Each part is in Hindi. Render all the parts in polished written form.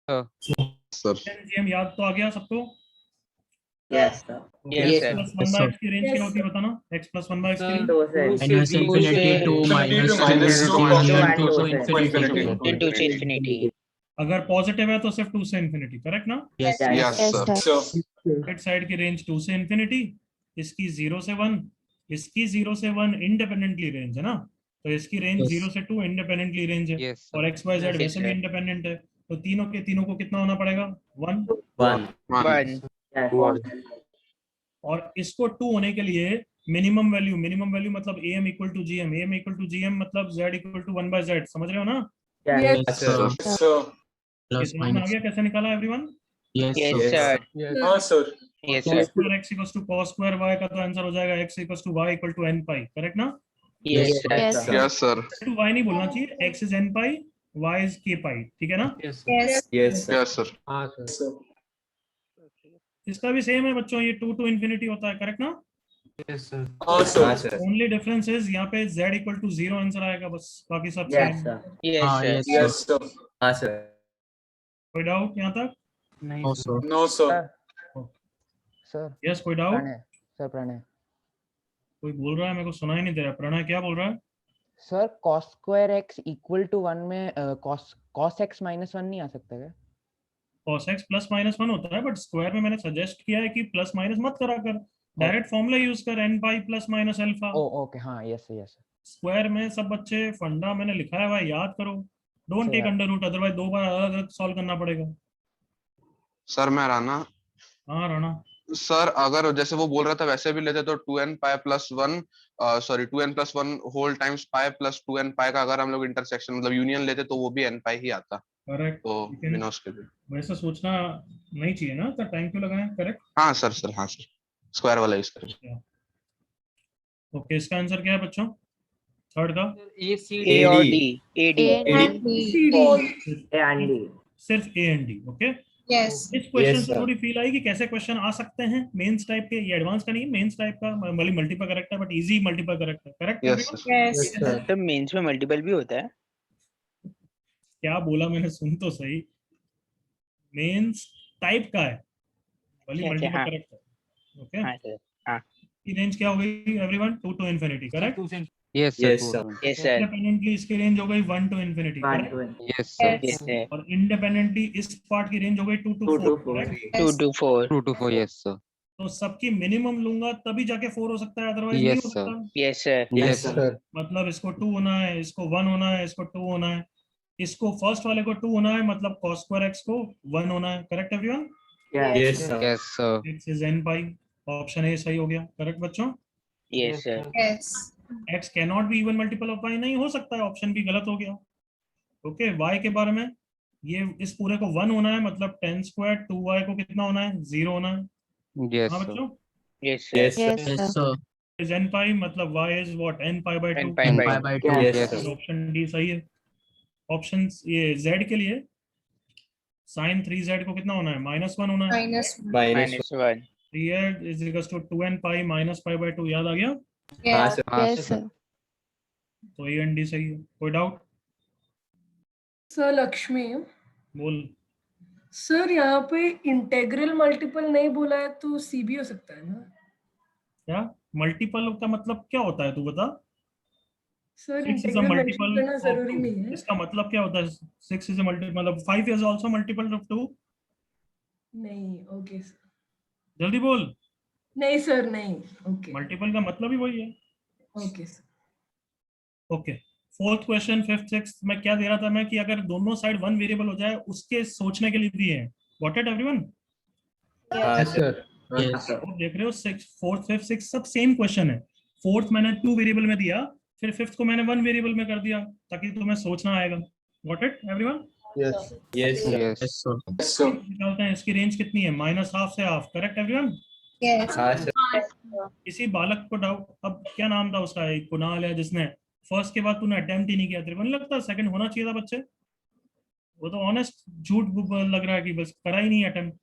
सर GM याद तो आ गया सबको? Yes, sir. Yes, x sir. Plus 1/x की रेंज क्या होती है बताना? x प्लस 1/x की range Minus infinity to minus into infinity. अगर पॉजिटिव है तो सिर्फ 2 से इंफिनिटी, करेक्ट ना? यस सर राइट साइड की रेंज 2 से इंफिनिटी, इसकी 0 से 1, इसकी 0 से 1 इंडिपेंडेंटली रेंज है ना, तो इसकी रेंज 0 से 2 इंडिपेंडेंटली रेंज है। Yes, sir. और x y z Yes, वैसे भी sir. इंडिपेंडेंट है, तो तीनों के तीनों को कितना होना पड़ेगा? 1। One. और इसको 2 होने के लिए मिनिमम वैल्यू मतलब am इक्वल टू gm मतलब z इक्वल टू 1/z, समझ रहे हो ना? Yes, sir. ये समझ में आ गया कैसे निकाला everyone? Yes, sir. Yes, sir. Square x equals to cos square y का तो आंसर हो जाएगा x equals to y equal to n pi, correct ना? Yes, sir. Yes sir to y नहीं बोलना चाहिए, x is n pi, y is k pi, ठीक है ना? यस सर इसका भी सेम है बच्चों, ये 2 टू इंफिनिटी होता है, करेक्ट ना? ओनली डिफरेंस इज यहाँ पे z इक्वल टू 0 आंसर आएगा बस, बाकी सब Yes, same. sir. Yes, sir. कोई डाउट यहाँ तक? नो सर सर यस, कोई डाउट? प्रणय कोई बोल रहा है, मेरे को सुनाई नहीं दे रहा। प्रणय क्या बोल रहा है? Sir cos square x equal to 1 में cos x माइनस 1 नहीं आ सकता क्या? cos x प्लस माइनस 1 होता है, बट स्क्वायर में मैंने सजेस्ट किया है कि प्लस माइनस मत करा कर, डायरेक्ट फॉर्मूला यूज कर, n pi plus minus alpha. Okay हाँ यस यस स्क्वायर में सब बच्चे फंडा मैंने लिखा है भाई, याद करो, don't take under root, otherwise 2 बार अलग अलग सॉल्व करना पड़ेगा। सर मैं राना हाँ राणा, सर, अगर जैसे वो बोल रहा था वैसे भी लेते तो 2n pi plus 1 sorry 2n plus 1 whole times pi plus 2n pi का अगर हम लोग इंटरसेक्शन मतलब यूनियन लेते तो वो भी n पाई ही आता, करेक्ट। तो बिना उसके भी वैसे सोचना नहीं चाहिए ना, तो टाइम क्यों लगाएं? करेक्ट। हाँ सर स्क्वायर वाला यूज करें। ओके, इसका आंसर क्या है बच्चों? थर्ड का A or D. AD. सिर्फ A and D. Okay, Yes. इस क्वेश्चन से थोड़ी फील आई कि कैसे क्वेश्चन आ सकते हैं मेंस टाइप के। ये एडवांस का नहीं, मेंस टाइप का, मतलब मल्टीपल करेक्ट है, बट इजी मल्टीपल करेक्ट है, करेक्ट? यस सर तो मेंस में मल्टीपल भी होता है? क्या बोला मैंने, सुन तो सही। मेंस टाइप का है, वाली मल्टीपल हाँ। करेक्ट है। ओके, हाँ सर। हाँ। की रेंज क्या हो गई everyone? 2 to infinity, correct? Yes, sir. Yes, sir. Independently इसकी रेंज हो गई 1 to infinity, correct? Yes, sir. Yes, sir. और इंडिपेंडेंटली इस पार्ट की रेंज हो गई 2 to 4, correct? 2 to 4. 2 to 4. Yes, sir. तो सबकी मिनिमम लूंगा तभी जाके 4 हो सकता है, अदरवाइज नहीं Yes, हो sir. सकता। Yes, sir. Yes, sir. मतलब इसको 2 होना है, इसको 1 होना है, इसको 2 होना है, इसको फर्स्ट वाले को 2 होना है, मतलब cos स्क्वायर x को 1 होना है, correct everyone? Yes, sir. x is n pi, option A सही हो गया, करेक्ट बच्चों? Yes, sir. Yes. x cannot be even multiple of y, नहीं हो सकता है, ऑप्शन भी गलत हो गया। ओके, y के बारे में, ये इस पूरे को 1 होना है, मतलब 10 स्क्वायर 2y को कितना होना है? 0 होना है। Yes, हाँ sir. बच्चों, Yes, sir. इज n पाई, मतलब y is what? n pi by 2। And pi by 2. Yes, sir. Option D सही है। ऑप्शन ये z के लिए sin 3z को कितना होना है? -1 होना है। Minus one. -1. 3z is equals to 2n pi minus pi by 2, याद आ गया? Yes. Yes, sir. तो ए एंड डी सही है। कोई डाउट? सर लक्ष्मी, बोल। सर यहाँ पे इंटेग्रल मल्टीपल नहीं बोला है तो सी भी हो सकता है ना? क्या मल्टीपल का मतलब क्या होता है, तू बता। Sir 6 is a integral multiple mention करना ऑफ जरूरी 2, नहीं है। इसका मतलब क्या होता है? 6 इज अ मल्टीपल, मतलब 5 इज आल्सो मल्टीपल ऑफ 2। नहीं, ओके सर। जल्दी बोल। नहीं सर, नहीं। ओके मल्टीपल का मतलब ही वही है। Okay sir. Okay, fourth question, fifth sixth में क्या दे रहा था मैं कि अगर दोनों साइड 1 वेरिएबल हो जाए उसके सोचने के लिए दिए हैं। Got it everyone? देख रहे हो, फोर्थ फिफ्थ सिक्स्थ सब सेम क्वेश्चन है। फोर्थ मैंने 2 वेरिएबल में दिया, फिर फिफ्थ को मैंने 1 वेरिएबल में कर दिया ताकि तुम्हें सोचना आएगा। Got it everyone? Yes, sir. निकालते हैं, इसकी रेंज कितनी है? -12 से हाफ, करेक्ट एवरीवन? Yes. किसी बालक को डाउट, अब क्या नाम था उसका, एक कुणाल है जिसने फर्स्ट के बाद तूने अटेम्प्ट ही नहीं किया, तेरे को नहीं लगता सेकंड होना चाहिए था बच्चे? वो तो ऑनेस्ट झूठ लग रहा है कि बस करा ही नहीं अटेम्प्ट,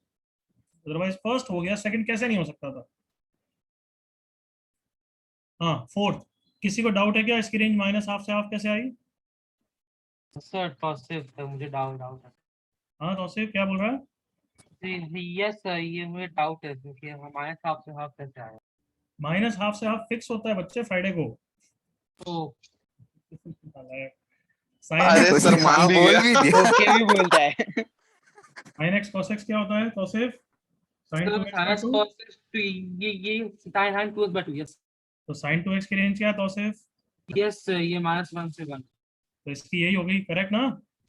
अदरवाइज फर्स्ट हो गया, सेकंड कैसे नहीं हो सकता था? हाँ, फोर्थ किसी को डाउट है क्या? इसकी रेंज -12 से हाफ कैसे आई? सर फर्स्ट से मुझे डाउट है। हाँ तौसीफ क्या बोल रहा है? यस सर, ये मुझे डाउट है क्योंकि हमारे हिसाब से हाफ कैसे आया। माइनस हाफ से हाफ फिक्स होता है बच्चे फ्राइडे को। तो साइन अरे सर मान भी गया। ओके भी बोलता है। साइन एक्स cos x क्या होता है Tausif? Sine sir 2x sinus 2। cos to ये sin hand 2x/2 यस। तो साइन 2x की रेंज क्या है तौसीफ? यस सर, ये -1 से 1। तो इसकी यही होगी, करेक्ट ना?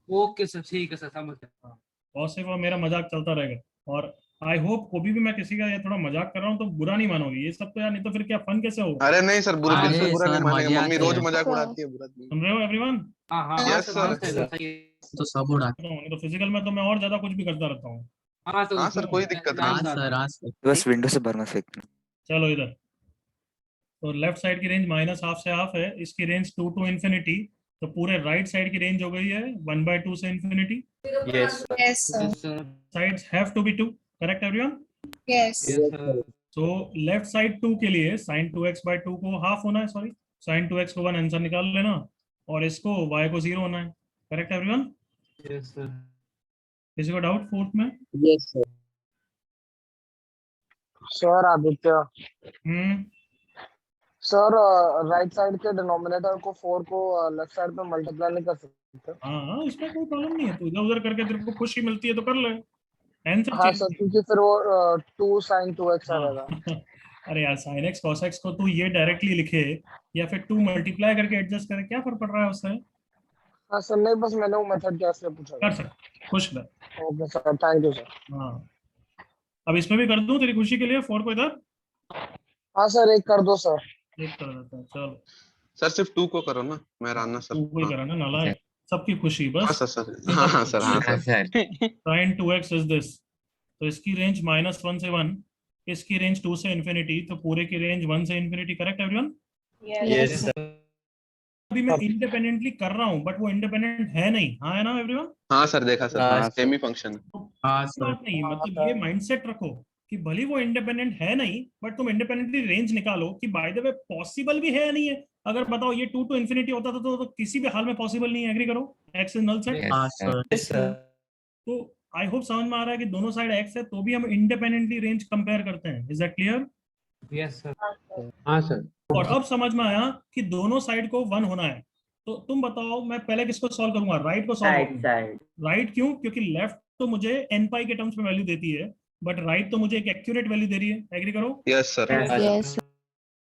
ओके सर, ठीक है सर, समझ गया। तौसीफ और मेरा मजाक चलता रहेगा, और आई होप कभी भी मैं किसी का ये थोड़ा मजाक कर रहा हूँ तो बुरा नहीं मानोगे ये सब तो यार, नहीं तो फिर क्या फन कैसे होगा? अरे नहीं सर, बुरे दिल से अरे बुरा नहीं सर, मानेंगे, मजाक मम्मी है। रोज मजाक उड़ाती है, बुरा नहीं। सुन रहे हो एवरीवन? हाँ हाँ Yes, सर, sir. सर सही। तो सब उड़ा। तो फिजिकल में तो मैं और ज्यादा कुछ भी करता रहता हूँ। हाँ सर, हाँ सर, कोई दिक्कत हाँ नहीं। सर, हाँ सर। बस विंडो से भरना फेंकना। चलो इधर, तो लेफ्ट साइड की रेंज माइनस हाफ से हाफ है, इसकी रेंज 2 to infinity, तो पूरे राइट साइड की रेंज हो गई है 1/2 से infinity। Yes Yes, sir. Yes sir. Sides have to be 2, correct everyone? Yes. Yes sir. तो लेफ्ट साइड 2 के लिए sin 2x/2 को हाफ होना है, सॉरी sin 2x को 1 आंसर निकाल लेना, और इसको y को 0 होना है, करेक्ट एवरीवन? Yes sir. किसी को डाउट फोर्थ में? Yes sir. सर आदित्य, हम्म सर राइट साइड के डिनोमिनेटर को 4 को लेफ्ट साइड पे मल्टीप्लाई नहीं कर सकते? हाँ इसमें कोई प्रॉब्लम नहीं है, तो इधर उधर करके तेरे को खुशी मिलती है तो कर ले, आंसर हाँ चेंज। सर, क्योंकि फिर वो 2 sin 2x आ हाँ जाएगा। अरे यार sin x cos x को तू ये डायरेक्टली लिखे या फिर 2 मल्टीप्लाई करके एडजस्ट करे, क्या फर्क पड़ रहा है उससे? हाँ सर, नहीं बस मैंने वो मेथड क्या इसलिए पूछा कर सकते, खुश रह। Okay sir, thank you sir. हाँ अब इसमें भी कर दूं तेरी खुशी के लिए 4 को इधर हाँ सर, एक कर दो सर। एक कर देता हूं, चलो सर सिर्फ 2 को करो ना, मैं राना सर। 2 को ही करा ना, नालायक, सबकी खुशी हाँ बस। सर सर, हाँ हाँ सर, हाँ हाँ sir. Sir. sin 2x is this, तो इसकी रेंज -1 से 1, इसकी रेंज 2 से infinity, तो पूरे की रेंज 1 से infinity, करेक्ट एवरीवन? Yes. अभी मैं इंडिपेंडेंटली कर रहा हूं बट वो इंडिपेंडेंट है नहीं, हाँ है ना एवरीवन? हाँ सर, देखा सर, हाँ, सेमी फंक्शन। हाँ बात सर। नहीं, मतलब ये माइंडसेट रखो कि भले वो इंडिपेंडेंट है नहीं बट तुम इंडिपेंडेंटली रेंज निकालो कि बाय द वे पॉसिबल भी है या नहीं है। अगर बताओ ये 2 to infinity होता था तो किसी भी हाल में पॉसिबल नहीं है, एग्री करो? X is null set. हाँ सर। तो आई होप समझ में आ रहा है कि दोनों साइड एक्स है तो भी हम इंडिपेंडेंटली रेंज कंपेयर करते हैं, is that clear? Yes sir. हाँ सर। और अब समझ में आया कि दोनों साइड को 1 होना है, तो तुम बताओ मैं पहले किसको सॉल्व करूंगा? राइट को सॉल्व करूंगा। राइट क्यों? क्योंकि लेफ्ट तो मुझे n पाई के टर्म्स में वैल्यू देती है बट राइट तो मुझे एक एक्यूरेट वैल्यू दे रही है, एग्री करो? Yes sir, Yes.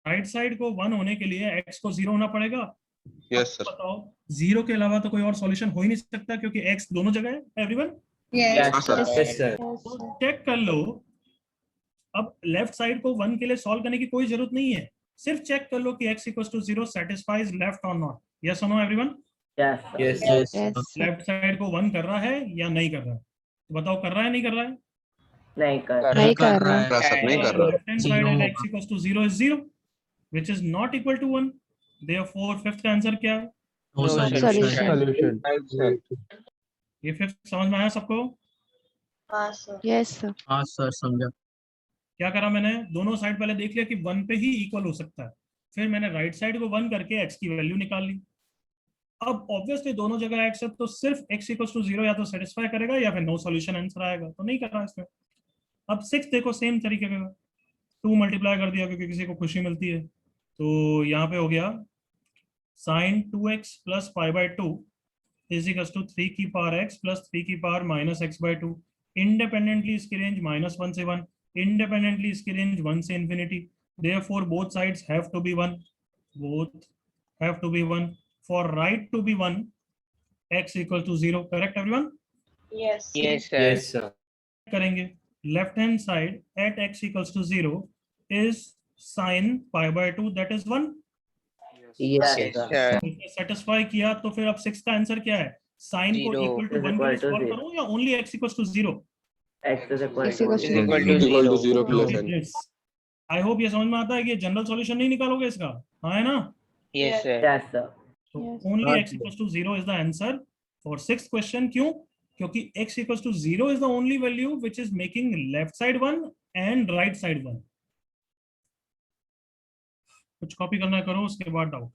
Right side को 1 होने के लिए x को 0 होना पड़ेगा। Yes sir. बताओ 0 के अलावा तो कोई और सॉल्यूशन हो ही नहीं सकता क्योंकि x दोनों जगह है, एवरीवन? Yes. हाँ सर। Yes sir. तो चेक कर लो, अब लेफ्ट साइड को 1 के लिए सॉल्व करने की कोई जरूरत नहीं है, सिर्फ चेक कर लो कि x = 0 satisfies left or not, yes or no everyone? Yes Yes. Left side को 1 कर रहा है या नहीं कर रहा है? तो बताओ कर रहा है नहीं कर रहा है? नहीं कर रहा है। सर नहीं कर रहा। Left hand side at x = 0 is 0 which is not equal to 1, therefore fifth का आंसर क्या है? No Solution. ये फिफ्थ समझ में आया सबको? Yes, sir. हाँ सर, समझा। क्या करा मैंने? दोनों साइड पहले देख लिया कि 1 पे ही इक्वल हो सकता है, फिर मैंने राइट साइड को 1 करके x की वैल्यू निकाल ली। अब ऑब्वियसली दोनों जगह x है तो सिर्फ x = 0 या तो सेटिस्फाई करेगा या फिर नो सॉल्यूशन आंसर आएगा, तो नहीं कर रहा इसमें। अब 6 देखो सेम तरीके का, 2 मल्टीप्लाई कर दिया क्योंकि किसी को खुशी मिलती है, तो यहाँ पे हो गया sin 2x + π/2 = 3 की पावर x + 3 की पावर -x/2। इंडिपेंडेंटली इसकी रेंज -1 से 1, इंडिपेंडेंटली इसकी रेंज 1 से infinity, therefore both sides have to be 1, both have to be 1 for right to be 1, x = 0, correct everyone? Yes. Yes, sir. Yes sir. करेंगे left hand side at x = 0 is sin π/2 that is 1। Yes, Yes, sir. sir. Satisfy किया तो फिर अब 6 का आंसर क्या है? साइन को 0 इक्वल टू 1 के लिए सॉल्व करूं या only x = 0? X is equal Is equal to Equal to 0 0. के लिए साइन। आई होप ये समझ में आता है कि जनरल सॉल्यूशन नहीं निकालोगे इसका, हाँ है ना? Yes, sir. Yes, sir. तो Yes. Only x = 0 is the answer for 6th question. क्यों? क्योंकि x = 0 is the only value which is making left side 1 and right side 1। कुछ कॉपी करना करो, उसके बाद डाउट।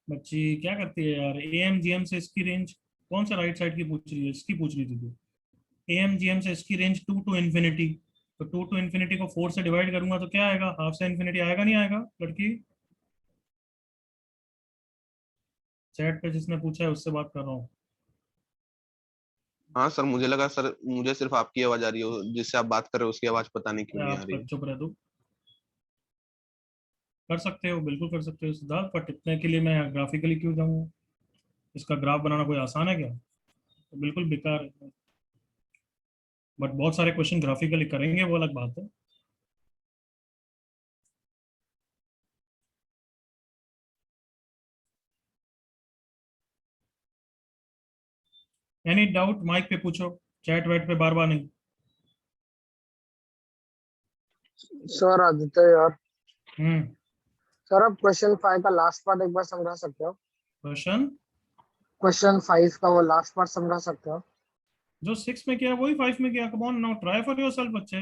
बच्ची क्या करती है यार, एम जी एम से इसकी रेंज कौन सा राइट साइड की पूछ रही है, इसकी पूछ रही थी तू। एम जी एम से इसकी रेंज 2 टू इन्फिनिटी, तो 2 टू इन्फिनिटी को 4 से डिवाइड करूंगा तो क्या आएगा, हाफ से इन्फिनिटी आएगा नहीं आएगा लड़की? चैट पे जिसने पूछा है उससे बात कर रहा हूँ। हाँ सर, मुझे लगा सर मुझे सिर्फ आपकी आवाज आ रही है, जिससे आप बात कर रहे हो उसकी आवाज पता नहीं क्यों नहीं आ आप रही है। चुप रह दो। कर सकते हो, बिल्कुल कर सकते हो सिद्धार्थ, बट इतने के लिए मैं ग्राफिकली क्यों जाऊंगा? इसका ग्राफ बनाना कोई आसान है क्या? तो बिल्कुल बेकार है। बट बहुत सारे क्वेश्चन ग्राफिकली करेंगे वो अलग बात है। एनी डाउट माइक पे पूछो, चैट वैट पे बार बार नहीं। सर आदित्य यार, हम्म। सर आप क्वेश्चन 5 का लास्ट पार्ट एक बार समझा सकते हो? क्वेश्चन क्वेश्चन 5 का वो लास्ट पार्ट समझा सकते हो? जो 6 में किया वही 5 में किया, come on now try for yourself बच्चे।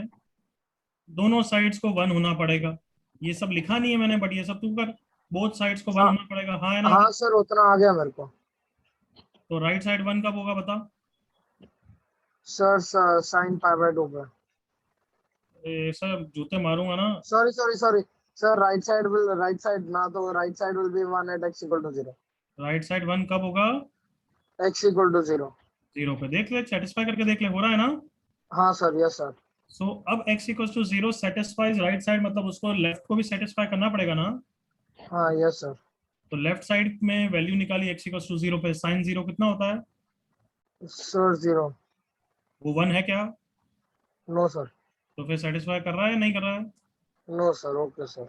दोनों साइड्स को 1 होना पड़ेगा, ये सब लिखा नहीं है मैंने, बट ये सब तू कर। बोथ साइड्स को 1 हाँ होना पड़ेगा, हाँ है ना? हाँ सर, उतना आ गया मेरे को। तो राइट साइड 1 कब होगा बता? सर साइन पाई बाय 2 पे। ये सब जूते मारूंगा ना। Sorry sorry sorry sir, right side ना, तो right side will be 1 at x equal to 0। Right side 1 कब होगा? x equal to 0। 0 पे देख ले, सेटिस्फाई करके देख ले, हो रहा है ना? हाँ सर, यस सर। सो अब x equal to 0 satisfies right side, मतलब उसको लेफ्ट को भी सेटिस्फाई करना पड़ेगा ना? हाँ यस सर। तो लेफ्ट साइड में वैल्यू निकाली x इक्वल टू 0 पे, साइन 0 कितना होता है? सर 0। वो 1 है क्या? No sir. तो फिर सेटिस्फाई कर रहा है या नहीं कर रहा है? No sir. Okay sir.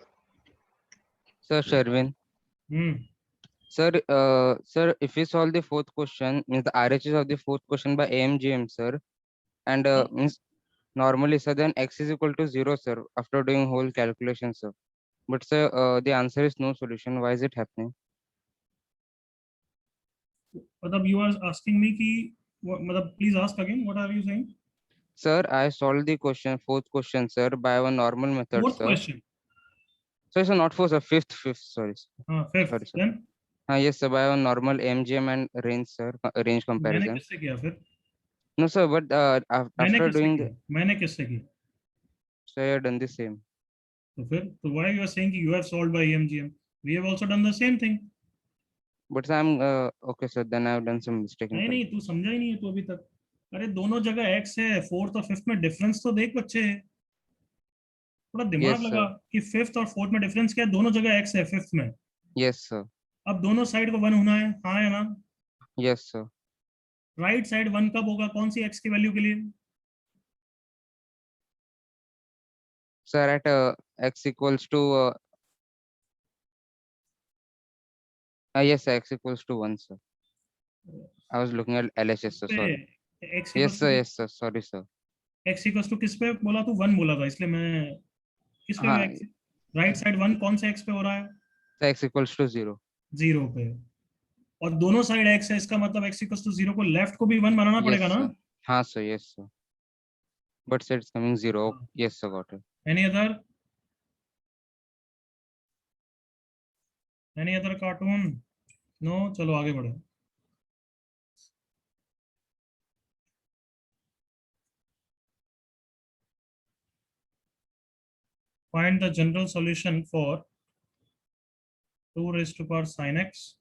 Sir Sherwin. Hmm. Sir, if we solve the fourth question, means the RHS of the fourth question by AMGM, sir, and means normally, sir, then x is equal to 0, sir, after doing whole calculation, sir. But sir, the answer is no solution. Why is it happening? मतलब you are asking me कि मतलब please ask again, what are you saying? Sir, I solved the question, fourth question, sir, by a normal method, Fourth sir. question. So it's not fourth, sir, fifth, sorry. हाँ, fifth. Sorry, sir. Then Yes, sir, by a normal MGM and range, sir, range मैंने comparison. किससे किया फिर? No, sir, but मैंने after किससे doing किया? मैंने किससे किया? so you have done the same. तो फिर तो why you are saying कि you have solved by EMGM? We have also done the same thing. But sir, I'm okay, sir. Then I have done some mistake in नहीं, तू समझा ही नहीं है तू अभी तक। अरे दोनों जगह x है, फोर्थ और फिफ्थ में डिफरेंस तो देख बच्चे, थोड़ा दिमाग Yes, लगा sir. कि फिफ्थ और फोर्थ में डिफरेंस क्या है, दोनों जगह x है फिफ्थ में। Yes, sir. अब दोनों साइड को 1 होना है, हाँ या ना? Yes, sir. राइट साइड 1 कब होगा, कौन सी x की वैल्यू के लिए? Sir, at x equals to yes, sir, x equals to 1, sir. I was looking at LHS, sir. Sorry. x Yes, sir. Yes, sir. Sorry, sir. x equals to किस पे बोला तू? 1 बोला था, इसलिए मैं किस पे हाँ, x राइट साइड 1 कौन से x पे हो रहा है? sir, x equals to 0. 0 पे। और दोनों साइड x है, इसका मतलब x इक्वल्स टू 0 को लेफ्ट को भी 1 बनाना Yes, पड़ेगा ना? sir. हाँ, sir. Yes, sir. But sir, it's coming 0. Yes, sir. Got it. Any other cartoon? No, चलो आगे बढ़ो। Find the general solution for 2 raised to power sin x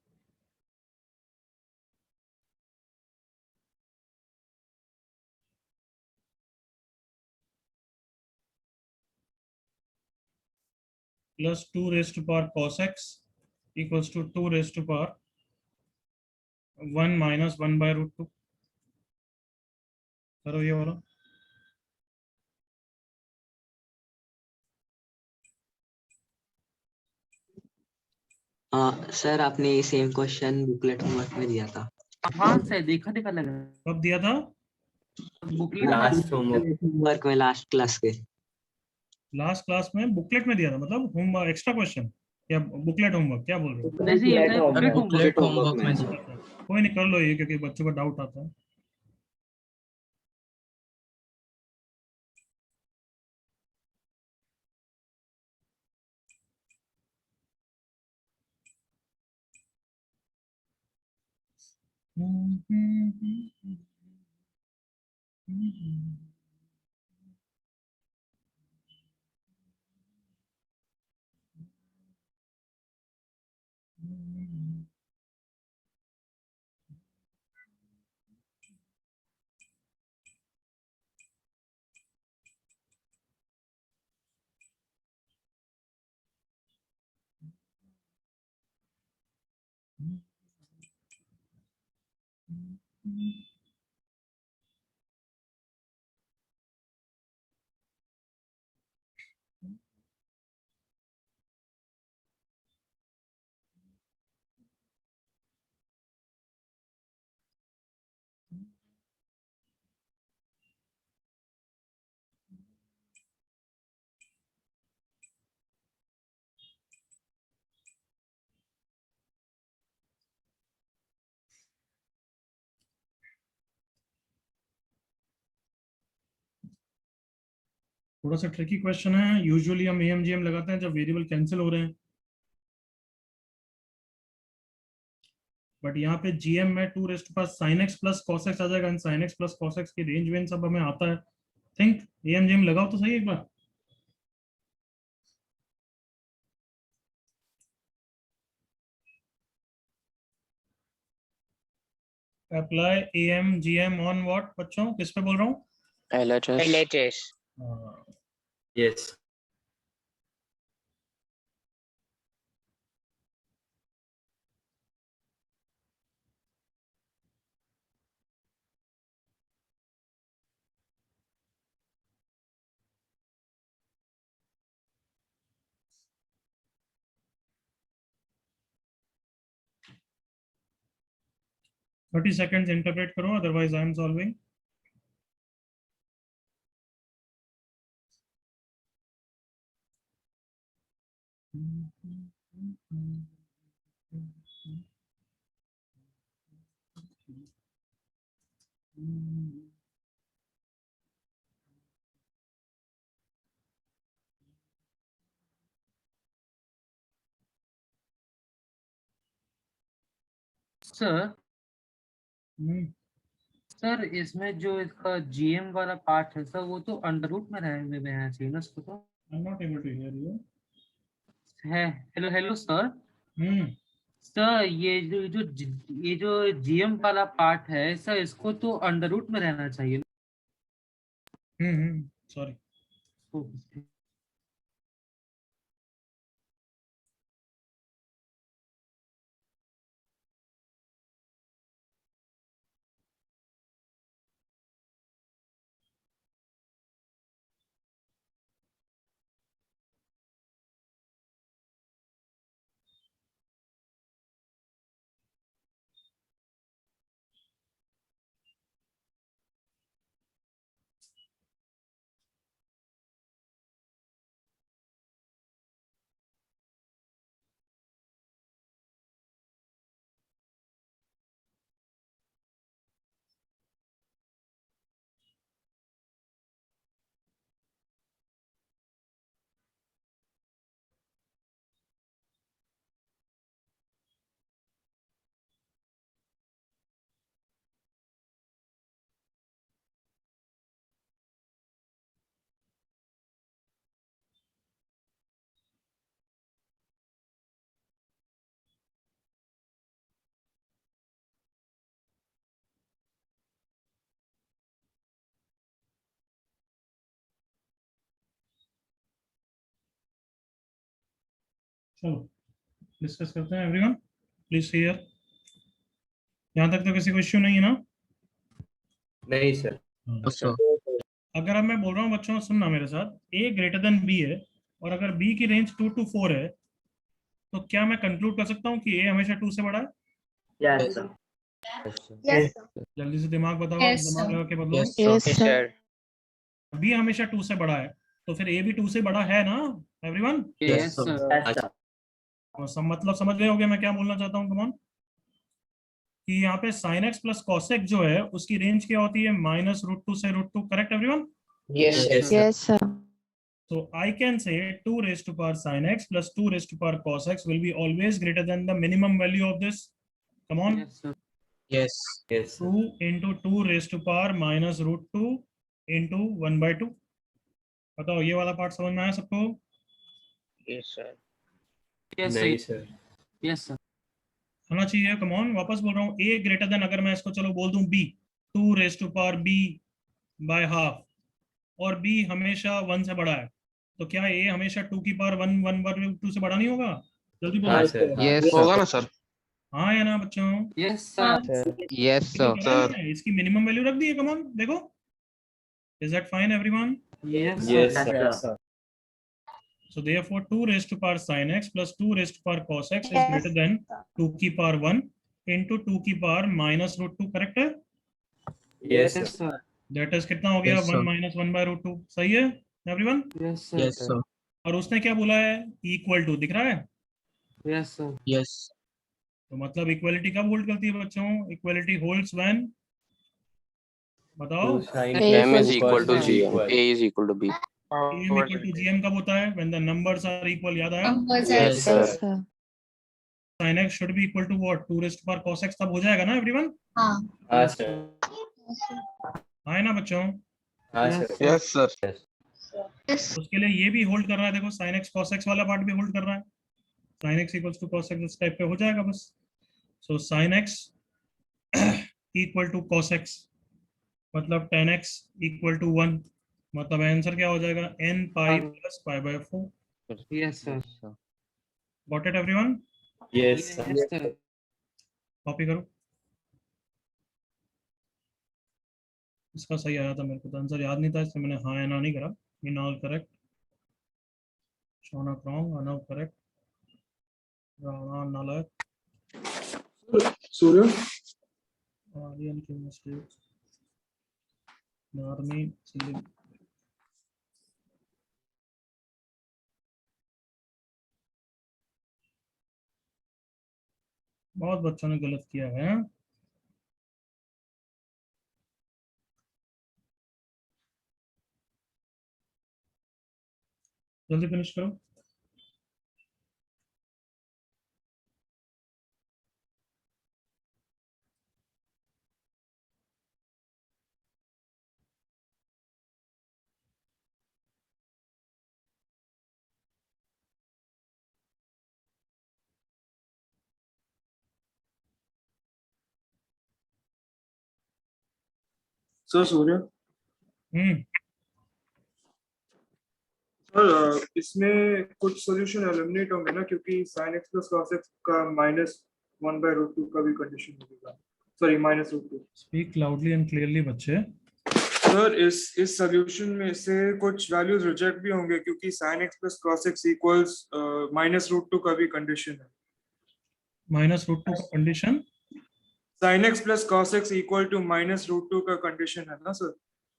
plus 2 raised to power cos x equals to 2 raised to power 1 minus 1 by root 2। करो ये वाला। सर आपने ये सेम क्वेश्चन बुकलेट होमवर्क में दिया था। हाँ सर, देखा देखा लगा। कब दिया था? बुकलेट लास्ट होमवर्क में, लास्ट क्लास के। लास्ट क्लास में बुकलेट में दिया था, मतलब होम एक्स्ट्रा क्वेश्चन या बुकलेट होमवर्क, क्या बोल रहे हो? बुकलेट होमवर्क में कोई नहीं, कर लो ये, क्योंकि बच्चों का डाउट आता है। थोड़ा सा ट्रिकी क्वेश्चन है। यूजुअली हम AMGM लगाते हैं जब वेरिएबल कैंसिल हो रहे हैं, बट यहाँ पे GM में 2 रेस्ट पास sin x plus cos x आ जाएगा। sin x plus cos x की रेंज वेंज सब हमें आता है। थिंक AMGM लगाओ तो सही एक बार। अप्लाई AMGM ऑन व्हाट बच्चों, किस पे बोल रहा हूँ? LHS. Yes. Thirty seconds interpret करो, otherwise I am solving. Sir sir इसमें जो इसका GM वाला पार्ट है सर, वो तो अंडर रूट में रहना चाहिए ना उसको तो। I am not able to hear you. है हेलो हेलो सर। सर ये जो GM वाला पार्ट है सर, इसको तो अंडर रूट में रहना चाहिए। सॉरी। चलो डिस्कस करते हैं। Everyone please here. यहाँ तक तो किसी को इश्यू नहीं है ना? नहीं सर। अगर अब मैं बोल रहा हूँ बच्चों सुनना मेरे साथ, A ग्रेटर देन B है और अगर B की रेंज 2 to 4 है, तो क्या मैं कंक्लूड कर सकता हूँ कि A हमेशा 2 से बड़ा है? Yes, sir. Yes, sir. जल्दी से दिमाग बताओ। Yes, दिमाग sir. लगा के बदलो। Yes, sir. B हमेशा 2 से बड़ा है, तो फिर A भी 2 से बड़ा है ना everyone? Yes sir. Yes, sir. मतलब समझ गए होगे मैं क्या बोलना चाहता हूँ? कमॉन, कि यहाँ पे sin x plus cos x जो है उसकी रेंज क्या होती है? -√2 से √2। Correct everyone? Yes, sir. Yes, sir. So I can say 2 raised to power sin x plus 2 raised to power cos x will be always greater than the minimum value of this. Come on. Yes, sir. Yes. Yes, sir. 2 into 2 raised to power minus root 2 into 1/2. बताओ ये वाला पार्ट समझ में आया सबको? Yes, sir. Yes, sir. नहीं, sir. Yes, sir. होना चाहिए. कम ऑन, वापस बोल रहा हूँ. a ग्रेटर देन, अगर मैं इसको चलो बोल दूं b, 2 raise to power b by half, और b हमेशा 1 से बड़ा है, तो क्या a हमेशा 2 की पावर 1/2 से बड़ा नहीं होगा? जल्दी हाँ, बोलो. sir. Yes, होगा sir. ना सर? हाँ या ना बच्चों? Yes, sir. Yes, तो sir. क्या है? इसकी मिनिमम वैल्यू रख दी है. कम ऑन देखो. Is that fine everyone? Yes, sir. Yes, sir. So therefore 2 raised to power sin x plus 2 raised to power cos x is greater than 2 की power 1 into 2 की power minus root 2. करेक्ट है? Yes, Yes, sir. sir. That is कितना हो गया? Yes, 1 sir. minus 1/√2. सही है everyone? Yes, sir. Yes, sir. और उसने क्या बोला है? Equal to. दिख रहा है? Yes, sir. Yes. तो मतलब इक्वलिटी कब होल्ड करती है बच्चों? इक्वलिटी होल्ड्स व्हेन, बताओ. M is equal to GM. A is equal to B. m equal to gm कब होता है? When the numbers are equal. याद आया? Yes, sir. sin x should be equal to what? 2 raised to power cos x. तब हो जाएगा ना एवरीवन? हाँ, sir. हाँ ना बच्चों? हाँ, sir. Yes sir. उसके लिए ये भी होल्ड कर रहा है. देखो sin x cos x वाला पार्ट भी होल्ड कर रहा है. sin x equals to cos x इस टाइप पे हो जाएगा बस. So sin x equal to cos x मतलब tan x इक्वल टू 1. मतलब आंसर क्या हो जाएगा? n pi plus pi by 4. Yes, sir. Got it everyone? Yes, sir. Yes, sir. Copy करो. इसका सही आया था, मेरे को तो आंसर याद नहीं था, इसलिए मैंने हाँ या ना नहीं करा. In all correct. Shona wrong, Anav correct, Rana नालायक, सूर्य आर्यन की मिस्टेक, नारमी सिल्ली. बहुत बच्चों ने गलत किया है. जल्दी फिनिश करो. सर सूर्य सर इसमें कुछ सॉल्यूशन एलिमिनेट होंगे ना, क्योंकि sin x plus cos x का -1/√2 का भी कंडीशन होगा. Sorry -√2. Speak loudly and clearly बच्चे. सर इस सॉल्यूशन में से कुछ वैल्यूज रिजेक्ट भी होंगे, क्योंकि sin x plus cos x equals -√2 का भी कंडीशन है. -√2 का condition? sin x plus cos x equal to -√2 का कंडीशन है ना सर?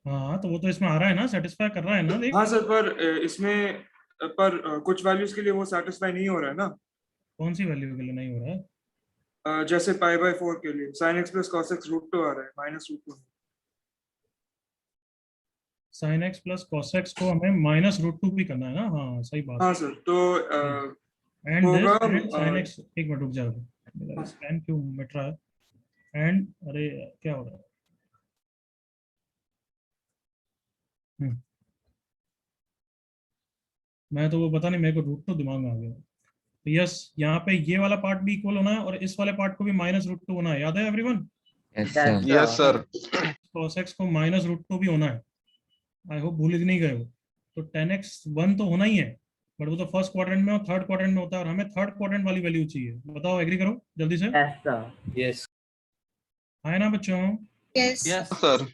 हाँ तो वो तो इसमें आ रहा है ना, सेटिस्फाई कर रहा है ना. देख. हाँ सर, पर इसमें कुछ वैल्यूज के लिए वो सेटिस्फाई नहीं हो रहा है ना. कौन सी वैल्यू के लिए नहीं हो रहा है? जैसे π/4 के लिए sin x plus cos x √2 आ रहा है, -√2. sin x plus cos x को हमें -√2 भी करना है ना. हाँ सही बात. हाँ सर, तो एंड होगा, sin x, एक मिनट रुक जाओ, मेरा स्कैन क्यों मिट रहा है? एंड अरे क्या हो रहा है? मैं तो वो पता नहीं, मेरे को √2 दिमाग में आ गया. तो यस, यहाँ पे ये वाला पार्ट भी इक्वल होना है और इस वाले पार्ट को भी -√2 होना है. याद है everyone? Yes, sir. Yes sir. cos x को -√2 भी होना है. आई होप भूल ही नहीं गए हो. तो tan x 1 तो होना ही है, बट वो तो फर्स्ट क्वाड्रेंट में और थर्ड क्वाड्रेंट में होता है, और हमें थर्ड क्वाड्रेंट वाली वैल्यू चाहिए. बताओ, एग्री करो जल्दी से. Yes. है ना बच्चों? Yes. सर.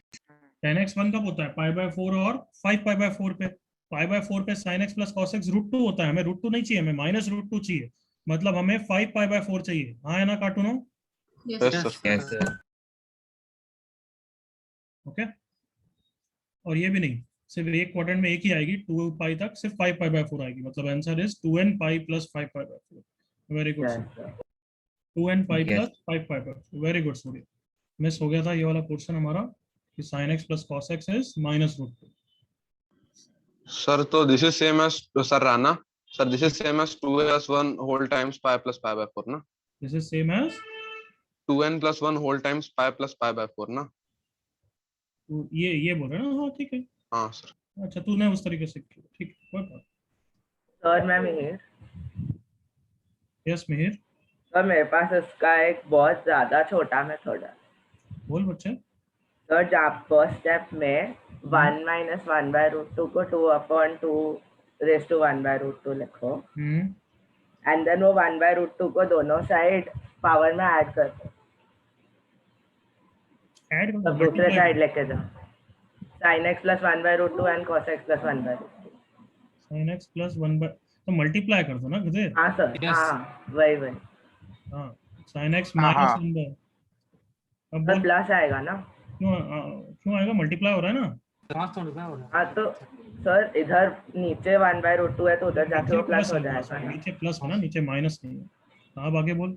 tan x 1 कब होता है? π/4 और 5π/4 पे. π/4 पे sin x plus cos x √2 होता है. हमें √2 नहीं चाहिए, हमें -√2 चाहिए. मतलब हमें 5π/4 चाहिए. हाँ है ना कार्टूनो? Yes sir. Yes, sir. Okay. और ये भी नहीं, सिर्फ एक क्वाड्रेंट में एक ही आएगी 2 पाई तक, सिर्फ 5π/4 आएगी. मतलब answer is 2n pi plus 5π/4. Very good. 2n pi Yes. plus 5π/4. Very good Surya. Miss हो गया था ये वाला पोर्शन हमारा कि sin x plus cos x is -√2. Sir तो this is same as sir Rana. Sir this is same as 2 as 1 whole times pi plus pi by 4 ना. This is same as 2n plus 1 whole times pi plus pi by 4 ना? तो ये बोल रहे हैं ना? हाँ ठीक है। हाँ सर। अच्छा तूने उस तरीके से किया, ठीक है, कोई बात। सर मैं मिहिर, यस मिहिर, सर मेरे पास इसका एक बहुत ज्यादा छोटा मेथड है। बोल बच्चे। सर जहाँ फर्स्ट स्टेप में 1 minus 1 by root 2 को 2/2 raised to 1 by root 2 लिखो, एंड देन वो 1 by root 2 को दोनों साइड पावर में ऐड कर दो। ऐड तब दूसरे साइड लेके जाओ, sin x plus 1 by root 2 and cos x plus 1 by root 2। sin x plus 1 by, तो मल्टीप्लाई कर दो ना गधे। हाँ सर, हाँ वही वही। हाँ sin x minus 1 by, अब बोल प्लस आएगा ना? क्यों आएगा? मल्टीप्लाई हो रहा है ना। हाँ तो सर इधर नीचे 1 by root 2 है तो उधर जाके वो प्लस हो जाएगा ना? नीचे प्लस है ना, नीचे माइनस नहीं है। अब आगे बोल।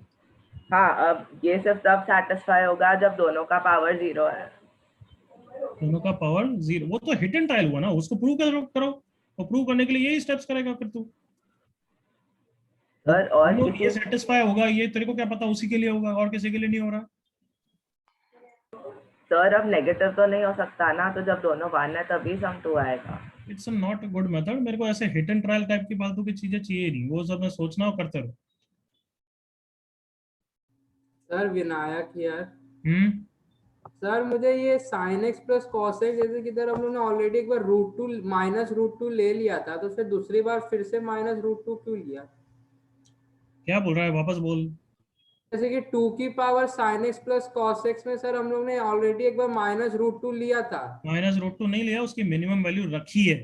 हाँ, अब ये सिर्फ तब सेटिस्फाई होगा जब दोनों का पावर 0 है। दोनों का पावर 0, वो तो हिट एंड ट्रायल हुआ ना, उसको प्रूव करो। तो प्रूव करने के लिए यही स्टेप्स करेगा फिर तू। सर और ये सेटिस्फाई होगा, ये तेरे को क्या पता उसी के लिए होगा और किसी के लिए नहीं हो रहा। सर अब नेगेटिव तो नहीं हो सकता ना, तो जब दोनों 1 है तभी सम 2 आएगा। It's not a good method. मेरे को ऐसे हिट एंड ट्रायल टाइप की फालतू की चीजें चाहिए नहीं, वो सब मैं सोचना और करते रहो। सर विनायक यार, सर मुझे ये sin x plus cos x, जैसे कि इधर हम लोग ने ऑलरेडी एक बार √2 माइनस √2 ले लिया था, तो फिर दूसरी बार फिर से माइनस √2 क्यों लिया? क्या बोल रहा है, वापस बोल। जैसे कि 2 की power sin x plus cos x में सर हम लोग ने ऑलरेडी एक बार माइनस √2 लिया था। माइनस √2 नहीं लिया, उसकी मिनिमम वैल्यू रखी है,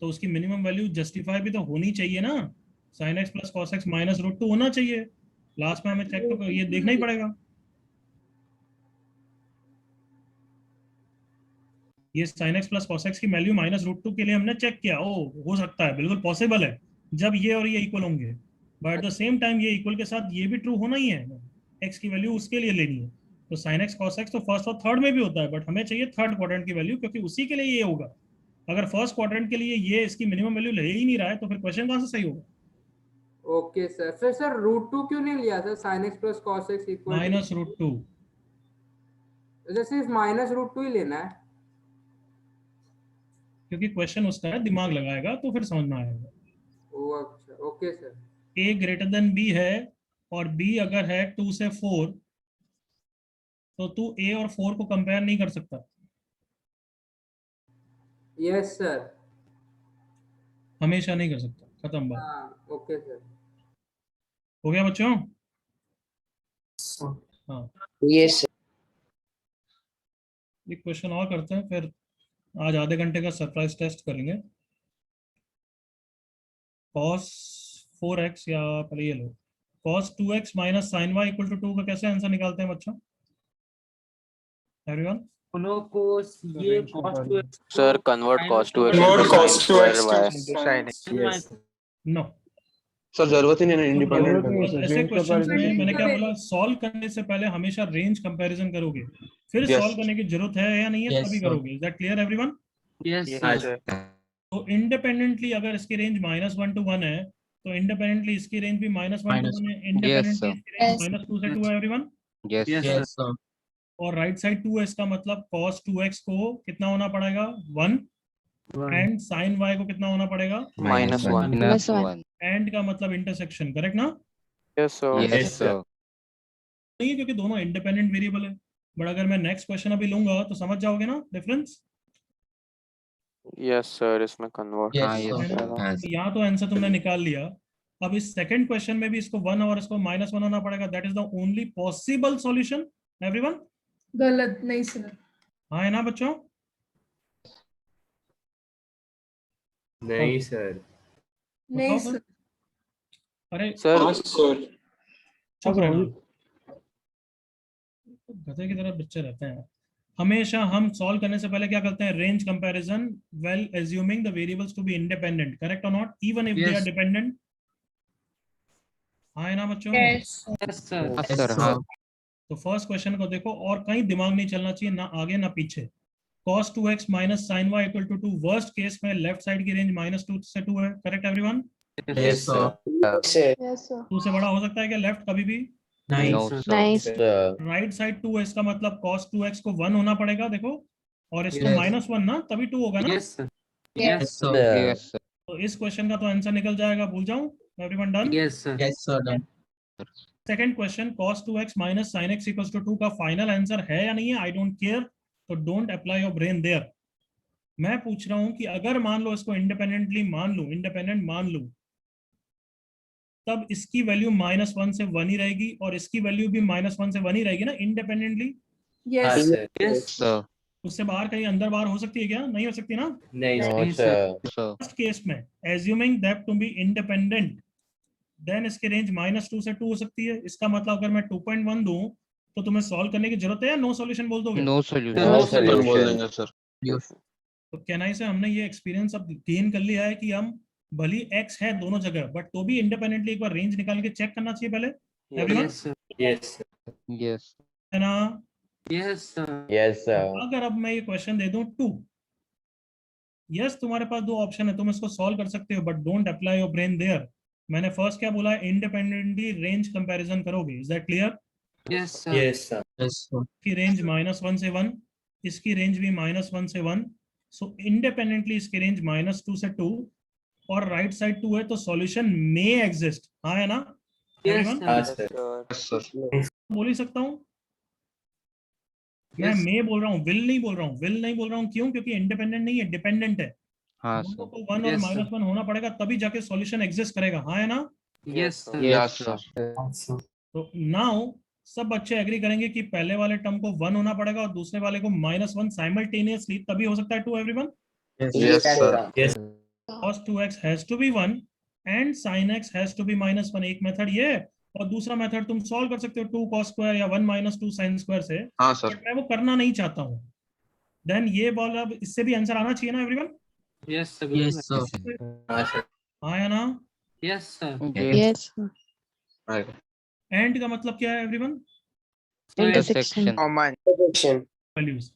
तो उसकी मिनिमम वैल्यू जस्टिफाई भी तो होनी चाहिए ना। sin x plus cos x minus √2 होना चाहिए। लास्ट में हमें चेक तो ये देखना ही पड़ेगा। ये sin x plus cos x की वैल्यू माइनस √2 के लिए हमने चेक किया, ओ हो सकता है, बिल्कुल पॉसिबल है जब ये और ये इक्वल होंगे। But at the same time ये इक्वल के साथ ये भी ट्रू होना ही है, x की वैल्यू उसके लिए लेनी है। तो sin x cos x तो फर्स्ट और थर्ड में भी होता है, बट हमें चाहिए थर्ड क्वाड्रेंट की वैल्यू, क्योंकि उसी के लिए ये होगा। अगर फर्स्ट क्वाड्रेंट के लिए ये इसकी मिनिमम वैल्यू ले ही नहीं रहा है तो फिर क्वेश्चन कहां से सही होगा? ओके सर, फिर सर √2 क्यों नहीं लिया sir? sin x plus cos x equal minus √2, सिर्फ माइनस √2 ही लेना है, क्योंकि क्वेश्चन उसका है, दिमाग लगाएगा तो फिर समझ में आएगा। ओ अच्छा, okay sir. a greater than b है और b अगर है 2 से 4, तो तू a और 4 को कंपेयर नहीं कर सकता। Yes sir. हमेशा नहीं कर सकता, खत्म बात। हाँ ओके सर। हो गया बच्चों? हाँ यस। एक क्वेश्चन और करते हैं, फिर आज आधे घंटे का सरप्राइज टेस्ट करेंगे। cos 4x, या पहले ये लो, cos 2x minus sin y equal to 2 का कैसे आंसर निकालते हैं बच्चों? एवरीवन दोनों को ये cos 2x Sir, convert cos 2x into sin square y. No sir जरूरत ही नहीं है इंडिपेंडेंट। ऐसे क्वेश्चंस में मैंने क्या बोला, सॉल्व करने से पहले हमेशा रेंज कंपैरिजन करोगे, फिर Yes. सॉल्व करने की जरूरत है या नहीं है तभी करोगे। Is that clear everyone? Yes sir. तो इंडिपेंडेंटली अगर इसकी रेंज -1 to 1 है, तो इंडिपेंडेंटली इसकी रेंज भी -1 to 1 है, इंडिपेंडेंटली इसकी रेंज -2 से 2 है एवरीवन। Yes. और राइट साइड 2 है, इसका मतलब cos 2x को कितना होना पड़ेगा? 1, एंड sin y को कितना होना पड़ेगा? -1. -1. एंड का मतलब इंटरसेक्शन, करेक्ट ना? Yes, sir. Yes, sir. नहीं, क्योंकि दोनों इंडिपेंडेंट वेरिएबल है। बट अगर मैं नेक्स्ट क्वेश्चन अभी लूंगा तो समझ जाओगे ना डिफरेंस? Yes, sir. इसमें convert. हाँ, yes, है sir. ना? तो यहाँ तो आंसर तुमने निकाल लिया। अब इस सेकंड क्वेश्चन में भी इसको 1 और इसको -1 होना पड़ेगा। That is the only possible solution everyone. गलत नहीं सर। हाँ है ना बच्चों? नहीं सर। नहीं बताओ सर। अरे Sir, चुप रहना, गधे की तरह बच्चे रहते हैं। हमेशा हम सॉल्व करने से पहले क्या करते हैं? Range comparison, well assuming the variables to be independent, correct और not, even if they are dependent. हाँ है ना बच्चों? Yes sir. हाँ सर, हाँ. तो फर्स्ट क्वेश्चन को देखो और कहीं दिमाग नहीं चलना चाहिए, ना आगे ना पीछे। cos 2x minus sin y equal to 2, worst case में लेफ्ट साइड की रेंज -2 से 2 है, करेक्ट एवरीवन? Yes, sir. 2 से बड़ा हो सकता है क्या लेफ्ट कभी भी? नहीं No, sir. sir. Nice. Right side 2 है, इसका मतलब cos 2x को 1 होना पड़ेगा, देखो, और इसको Yes. -1 ना, तभी 2 होगा ना। Yes sir. Yes sir. Yes, sir. तो इस क्वेश्चन का तो आंसर निकल जाएगा, भूल जाऊं। Everyone done. Yes sir. Yes, sir. Done. Second question, cos 2x minus sin x equals to 2 का फाइनल आंसर है या नहीं है, आई डोंट केयर, तो don't apply your brain there. मैं पूछ रहा हूं कि अगर मान लो इसको इंडिपेंडेंटली मान लूं, इंडिपेंडेंट मान लूं, तब इसकी वैल्यू -1 से 1 ही रहेगी और इसकी वैल्यू भी -1 से 1 ही रहेगी ना, इंडिपेंडेंटली। Yes. हाँ, sir. Yes Sir. उससे बाहर कहीं अंदर बाहर हो सकती है क्या? नहीं हो सकती ना। नहीं, नहीं sir. Sir. Sir. First case में assuming that to be independent, then इसकी रेंज -2 से 2 हो सकती है। इसका मतलब अगर मैं 2.1 दूं तो तुम्हें सॉल्व करने की जरूरत है या नो सॉल्यूशन बोल दोगे? No solution. No सर बोल solution. देंगे सर। तो कैनाई से हमने ये एक्सपीरियंस अब गेन कर लिया है कि हम भली x है दोनों जगह, बट तो भी इंडिपेंडेंटली एक बार रेंज निकाल के चेक करना चाहिए पहले। Everyone yes sir. Yes, sir. Yes. है ना। Yes sir. Yes, sir. अगर अब मैं ये क्वेश्चन दे दूं 2, यस तुम्हारे पास 2 ऑप्शन है, तुम इसको सॉल्व कर सकते हो, but don't apply your brain there. मैंने फर्स्ट क्या बोला है, इंडिपेंडेंटली रेंज कंपैरिजन करोगे, is that clear? Yes sir. Yes, sir. Yes, sir. इसकी रेंज -1 से 1, इसकी रेंज भी -1 से 1, सो इंडिपेंडेंटली इसकी रेंज -2 से 2, और राइट साइड 2 है तो सॉल्यूशन मे एग्जिस्ट। हाँ है ना यस everyone? हाँ, सर। sir. सर बोल ही सकता हूँ मैं, Yes. मे बोल रहा हूँ, विल नहीं बोल रहा हूँ। विल नहीं बोल रहा हूँ क्यों? क्योंकि इंडिपेंडेंट नहीं है, डिपेंडेंट है। हाँ दोनों sir. को 1 और Yes, sir. -1 होना पड़ेगा, तभी जाके सॉल्यूशन एग्जिस्ट करेगा। हाँ है ना। Yes sir. Yes, sir. sir. तो नाउ सब बच्चे एग्री करेंगे कि पहले वाले टर्म को 1 होना पड़ेगा और दूसरे वाले को -1 साइमल्टेनियसली, तभी हो सकता है 2। Everyone, yes sir. Yes. cos 2x has to be 1 and sin x has to be -1। एक मेथड ये है, और दूसरा मेथड तुम सॉल्व कर सकते हो 2 cos स्क्वायर या 1 - 2 sin स्क्वायर से, हाँ सर। बट मैं वो करना नहीं चाहता हूँ। देन ये बॉल, अब इससे भी आंसर आना चाहिए ना everyone. Yes sir. Yes, sir. हाँ, sir. हाँ या ना। Yes sir. Yes, sir. आएगा। एंड का मतलब क्या है everyone? Intersection. Intersection. Intersection. Values,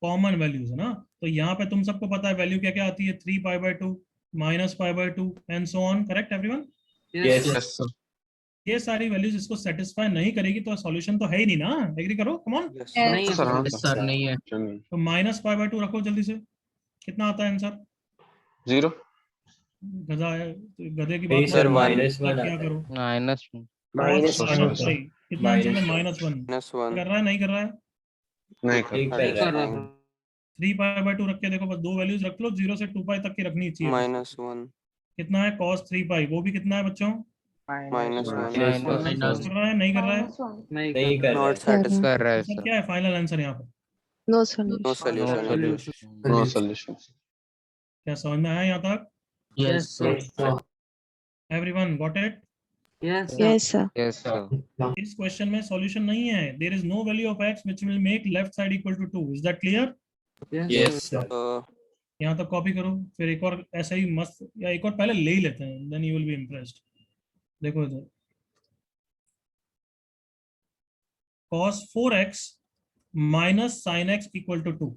common values है ना। तो यहाँ पे तुम सबको पता है वैल्यू क्या क्या आती है, 3π/2, -π/2 and so on. Correct everyone? Yes. Yes, sir. ये सारी वैल्यूज इसको सेटिस्फाई नहीं करेगी तो सॉल्यूशन तो है ही नहीं ना। एग्री करो, कम ऑन। नहीं सर हाँ Yes, सर। sir. नहीं है. तो -π/2 रखो जल्दी से, कितना आता है आंसर? 0। गधा है, गधे की नहीं, बात sir, मत करो, -1 क्या आता करो। -1. Minus Cos one. सही, कितना आंसर है? -1 -1. कर रहा है, नहीं कर रहा है? नहीं ठीक कर। कर रहा है. 3π/2 रख के देखो, बस 2 वैल्यूज रख लो, 0 से 2π तक की रखनी चाहिए। -1. कितना है cos 3π, वो भी कितना है बच्चों? Minus -1. one. कर रहा है, नहीं कर रहा है? नहीं कर रहा है. कर रहा है आंसर sir. क्या है फाइनल आंसर यहाँ पे? No No solution. solution. No solution. क्या समझ में आया यहाँ तक? Yes, sir. Yes, sir. Everyone got it? Yes Yes, sir. Yes sir. इस क्वेश्चन में सॉल्यूशन नहीं है। There is no value of x which will make left side equal to 2। Is that clear? Yes, sir. यहाँ तक कॉपी करो, फिर एक और ऐसा ही मस्त, या एक और पहले ले ही लेते हैं, then you will be impressed. देखो इधर, cos 4x minus sin x equal to 2।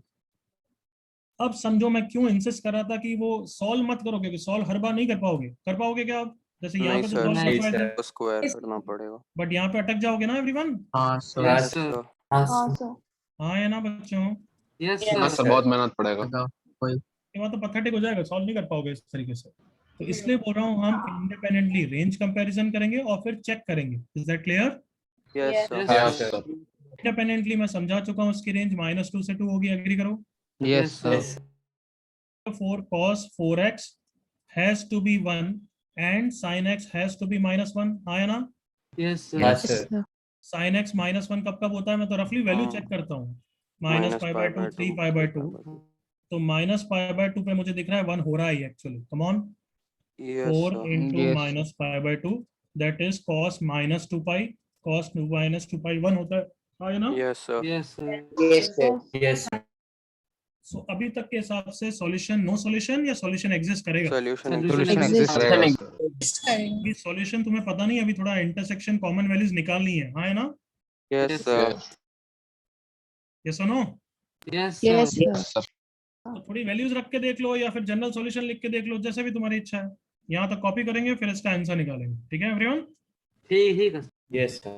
अब समझो मैं क्यों इंसिस्ट कर रहा था कि वो सॉल्व मत करो, क्योंकि सॉल्व हर बार नहीं कर पाओगे। कर पाओगे क्या आप? जैसे यहाँ पे तो सॉल्व नहीं, कर पाए थे, sir. स्क्वायर करना पड़ेगा. बट यहाँ पे अटक जाओगे ना एवरीवन। हाँ, sir. Yes, sir. हाँ, sir. हाँ है ना बच्चों? यस हाँ सर। सर, बहुत मेहनत पड़ेगा। ये बात तो पथेटिक हो जाएगा, सॉल्व नहीं कर पाओगे इस तरीके से। तो इसलिए बोल रहा हूँ हम इंडिपेंडेंटली रेंज कंपैरिजन करेंगे और फिर चेक करेंगे। Is that clear? Yes sir. हाँ, यस sir. सर। इंडिपेंडेंटली मैं समझा चुका हूँ, उसकी रेंज -2 से 2 होगी। एग्री करो? Yes sir. Yes. 4 cos 4x has to be 1 and sin x has to be -1। आया ना? यस हाँ, sir. sir. sir. sin x -1 कब कब होता है? मैं तो रफली वैल्यू हाँ। चेक करता हूँ। -π/2, 3π/2। तो -π/2 पे मुझे दिख रहा है 1 हो रहा है actually. Come on, 4 into Yes. -π/2 that is cos -2π। cos 2 - 2π 1 होता है। हाँ ना? Yes sir. Yes sir. Yes, sir. Yes, sir. सो अभी तक के हिसाब से सॉल्यूशन नो सॉल्यूशन या सॉल्यूशन एग्जिस्ट करेगा? Solution Solution exists. exists. अभी सॉल्यूशन तुम्हें पता नहीं, अभी थोड़ा इंटरसेक्शन कॉमन वैल्यूज निकालनी है। हाँ है ना? Yes sir. ये सुनो, yes Yes, sir. sir. Sir तो थोड़ी वैल्यूज रख के देख लो या फिर जनरल सॉल्यूशन लिख के देख लो, जैसे भी तुम्हारी इच्छा है। यहाँ तक कॉपी करेंगे, फिर इसका आंसर निकालेंगे। ठीक है एवरीवन? ठीक है। Yes, sir.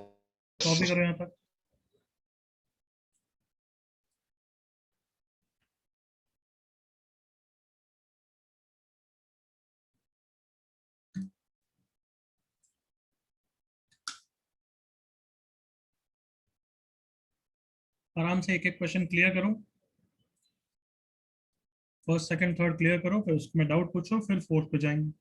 कॉपी करो यहाँ तक। आराम से एक एक क्वेश्चन क्लियर करो, फर्स्ट सेकंड थर्ड क्लियर करो, फिर उसमें डाउट पूछो, फिर फोर्थ पे जाएंगे।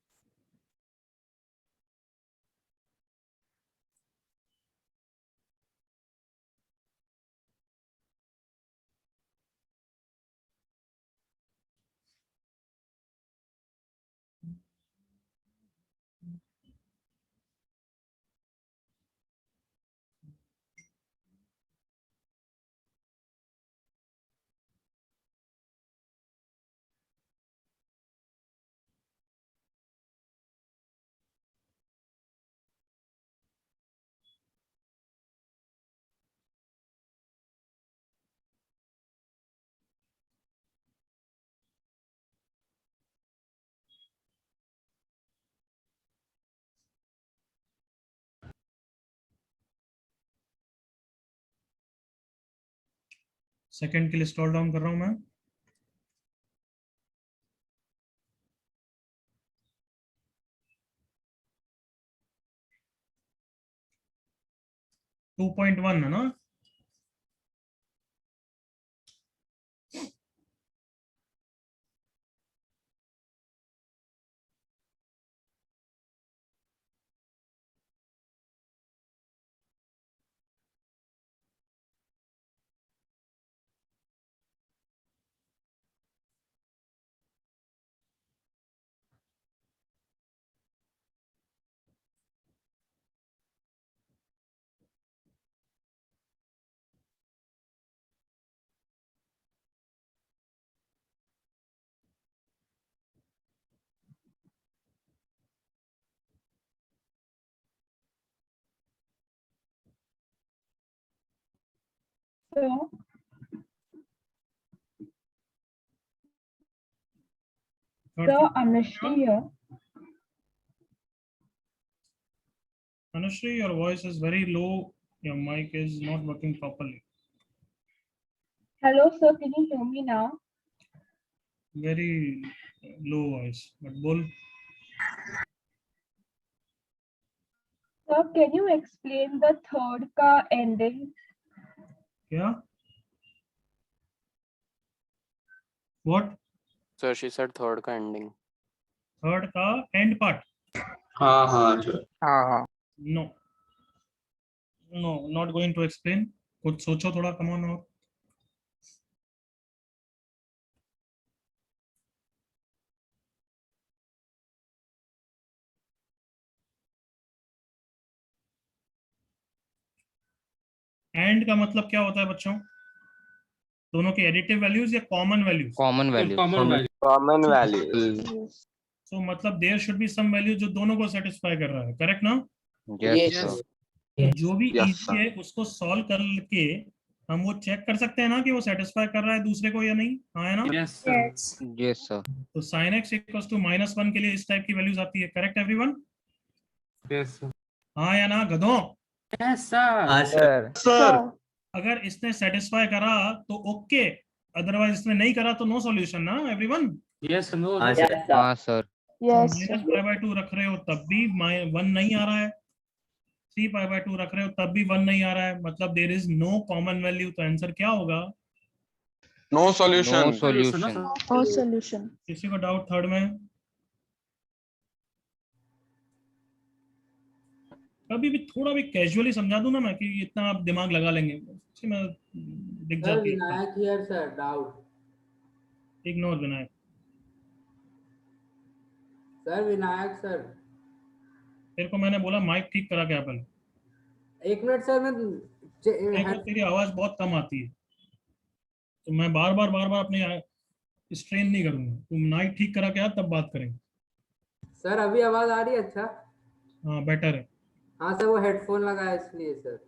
सेकंड के लिए स्क्रॉल डाउन कर रहा हूं मैं। टू 2.1 है ना? So, Anushri here. Anushri, your voice is very low. Your mic is not working properly. Hello, sir. Can you hear me now? Very low voice. But bol. Sir, can you explain the third ka ending? Yeah. What? Sir, she said third का ending. Third का end part. हाँ हाँ sir. हाँ No. No, not going to explain. कुछ सोचो थोड़ा, come on और। एंड का मतलब क्या होता है बच्चों? दोनों के एडिटिव वैल्यूज या common values? Common value Common value. So मतलब there should be some value जो दोनों को सेटिस्फाई कर रहा है, करेक्ट ना? यस सर तो जो भी Yes, इजी है उसको सॉल्व करके हम वो चेक कर सकते हैं ना कि वो सेटिस्फाई कर रहा है दूसरे को या नहीं। हाँ है ना? Yes sir. यस सर तो sin x इक्वल्स टू -1 के लिए इस टाइप की वैल्यूज आती है, करेक्ट एवरीवन? Yes sir. हाँ या ना गधों? Yes sir. हाँ सर। सर अगर इसने सेटिस्फाई करा तो ओके, अदरवाइज इसने नहीं करा तो नो सॉल्यूशन ना एवरीवन? Yes no. हाँ सर। हाँ सर Yes. -π/2 रख रहे हो तब भी 1 नहीं आ रहा है, 3π/2 रख रहे हो तब भी 1 नहीं आ रहा है, मतलब there is no common value. तो आंसर क्या होगा? No no solution. Solution No solution. किसी को डाउट थर्ड में? कभी भी थोड़ा भी कैजुअली समझा दूं ना मैं कि इतना आप दिमाग लगा लेंगे, उससे मैं दिख सर जाती है। Vinayak here sir, doubt. Ignore Vinayak. Sir Vinayak sir, तेरे को मैंने बोला माइक ठीक करा क्या पहले? एक मिनट सर, मैं मेरे को तेरी आवाज बहुत कम आती है, तो मैं बार बार अपने स्ट्रेन नहीं करूंगा। तुम माइक ठीक करा क्या तब बात करेंगे। सर अभी आवाज आ रही है? अच्छा हाँ बेटर है। हाँ सर, वो हेडफोन लगाया इसलिए सर।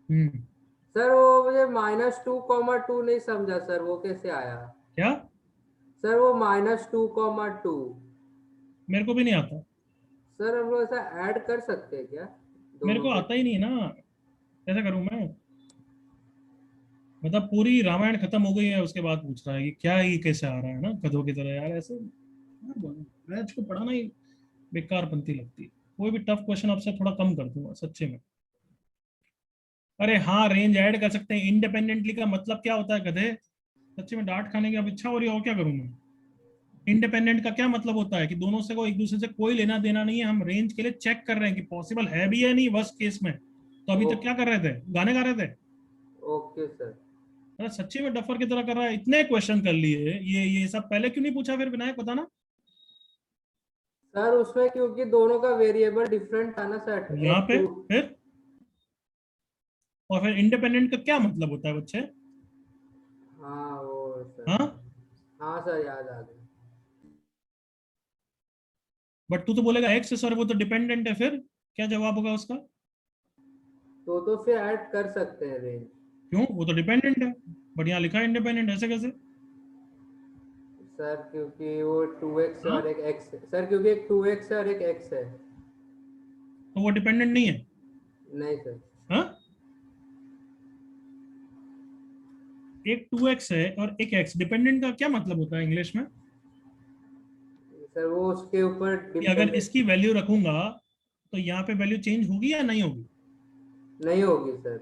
हम्म। सर वो मुझे -2,2 नहीं समझा सर, वो कैसे आया? क्या? सर वो -2,2 मेरे को भी नहीं आता। सर हम लोग ऐसा ऐड कर सकते हैं क्या? मेरे को दोनों आता ही नहीं ना। कैसे करूं मैं? मतलब पूरी रामायण खत्म हो गई है उसके बाद पूछ रहा है कि क्या ये कैसे आ रहा है ना, गधों की तरह यार ऐसे। मैथ को पढ़ाना ही बेकार पंथी लगती है। कोई भी टफ क्वेश्चन आपसे थोड़ा कम कर दूंगा सच्चे में। अरे हाँ, रेंज ऐड कर सकते हैं इंडिपेंडेंटली का मतलब क्या होता है गधे? सच्चे में डांट खाने की अब इच्छा हो रही है, और क्या करूं मैं? इंडिपेंडेंट का क्या मतलब होता है कि दोनों से को एक दूसरे से कोई लेना देना नहीं है, हम रेंज के लिए चेक कर रहे हैं कि पॉसिबल है भी या नहीं वर्स्ट केस में। तो अभी तक क्या कर रहे थे? गाने गा रहे थे। Okay sir. अरे सच्ची में डफर की तरह कर रहा है। इतने क्वेश्चन कर लिए, ये सब पहले क्यों नहीं पूछा फिर विनायक, बताना। सर उसमें क्योंकि दोनों का वेरिएबल डिफरेंट था ना सर। यहाँ पे फिर और फिर इंडिपेंडेंट का क्या मतलब होता है बच्चे? हाँ वो सर। हाँ हाँ सर याद आ गया। बट तू तो बोलेगा एक्स सर वो तो डिपेंडेंट है, फिर क्या जवाब होगा उसका? तो फिर ऐड कर सकते हैं रेंज। क्यों? वो तो डिपेंडेंट है, बट यहाँ लिखा है इंडिपेंडेंट, ऐसे कैसे? सर क्योंकि वो 2x हाँ? और एक x है सर, क्योंकि एक 2x है और एक x है। तो वो डिपेंडेंट नहीं है? नहीं सर। हाँ, एक 2x है और एक x, डिपेंडेंट का क्या मतलब होता है इंग्लिश में? सर वो उसके ऊपर कि अगर इसकी वैल्यू रखूंगा तो यहाँ पे वैल्यू चेंज होगी या नहीं होगी? नहीं होगी सर।